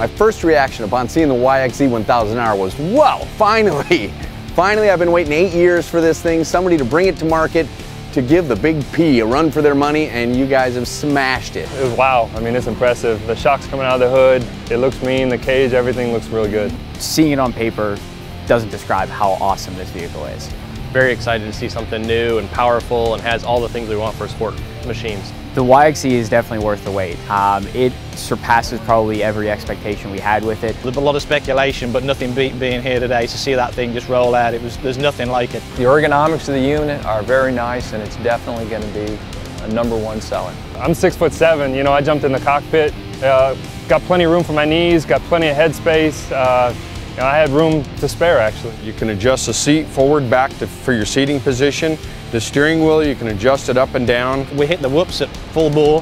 My first reaction upon seeing the YXZ1000R was, wow, finally! Finally, I've been waiting 8 years for this thing, somebody to bring it to market, to give the Big P a run for their money, and you guys have smashed it. It was wow. I mean, it's impressive. The shock's coming out of the hood. It looks mean, the cage, everything looks really good. Seeing it on paper doesn't describe how awesome this vehicle is. Very excited to see something new and powerful and has all the things we want for sport machines. The YXZ is definitely worth the wait. It surpasses probably every expectation we had with it. There's a lot of speculation, but nothing beat being here today to see that thing just roll out. There's nothing like it. The ergonomics of the unit are very nice, and it's definitely going to be a #1 seller. I'm 6'7", you know, I jumped in the cockpit, got plenty of room for my knees, got plenty of headspace. You know, I had room to spare, actually. You can adjust the seat forward, back for your seating position. The steering wheel, you can adjust it up and down. We hit the whoops at full bore,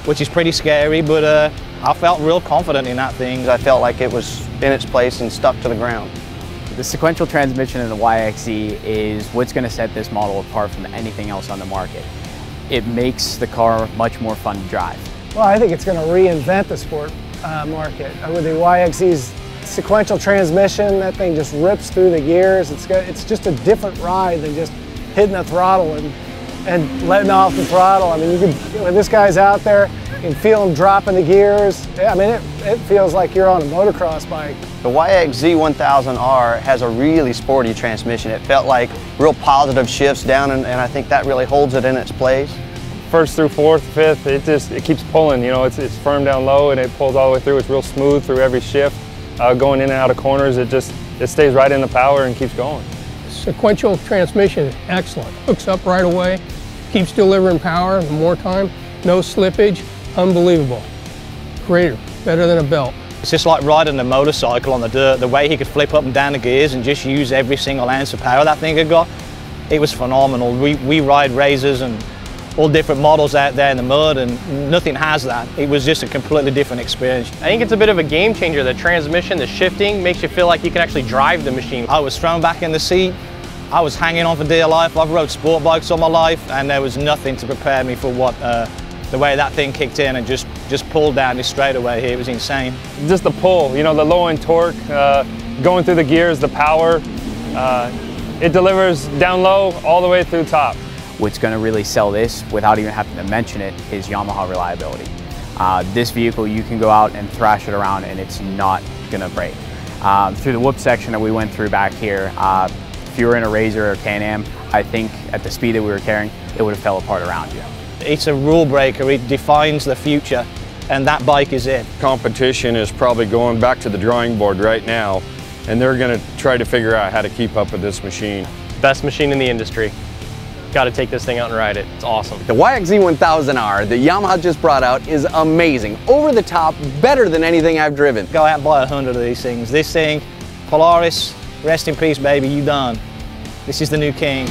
which is pretty scary, but I felt real confident in that thing. I felt like it was in its place and stuck to the ground. The sequential transmission in the YXZ is what's going to set this model apart from anything else on the market. It makes the car much more fun to drive. Well, I think it's going to reinvent the sport market. With the YXZ's sequential transmission, that thing just rips through the gears. It's just a different ride than just hitting the throttle and letting off the throttle. I mean, when this guy's out there, you can feel him dropping the gears. I mean, it feels like you're on a motocross bike. The YXZ1000R has a really sporty transmission. It felt like real positive shifts down, and I think that really holds it in its place. First through fourth, fifth, it keeps pulling. You know, it's firm down low and it pulls all the way through. It's real smooth through every shift. Going in and out of corners, it stays right in the power and keeps going. Sequential transmission is excellent. Hooks up right away, keeps delivering power more time, no slippage, unbelievable. Great, better than a belt. It's just like riding a motorcycle on the dirt, the way he could flip up and down the gears and just use every single ounce of power that thing had got. It was phenomenal. We ride razors and all different models out there in the mud, and nothing has that. It was just a completely different experience. I think it's a bit of a game changer. The transmission, the shifting, makes you feel like you can actually drive the machine. I was thrown back in the seat. I was hanging on for dear life. I've rode sport bikes all my life, and there was nothing to prepare me for what the way that thing kicked in and just pulled down this straightaway here. It was insane. Just the pull, you know, the low end torque, going through the gears, the power. It delivers down low all the way through top. What's going to really sell this, without even having to mention it, is Yamaha reliability. This vehicle, you can go out and thrash it around and it's not going to break. Through the whoop section that we went through back here, if you were in a Razor or Can-Am, I think at the speed that we were carrying, it would have fell apart around you. It's a rule breaker. It defines the future, and that bike is it. Competition is probably going back to the drawing board right now, and they're going to try to figure out how to keep up with this machine. Best machine in the industry. Got to take this thing out and ride it. It's awesome. The YXZ1000R that Yamaha just brought out is amazing. Over the top, better than anything I've driven. Go out and buy 100 of these things. This thing, Polaris, rest in peace, baby, you done. This is the new king.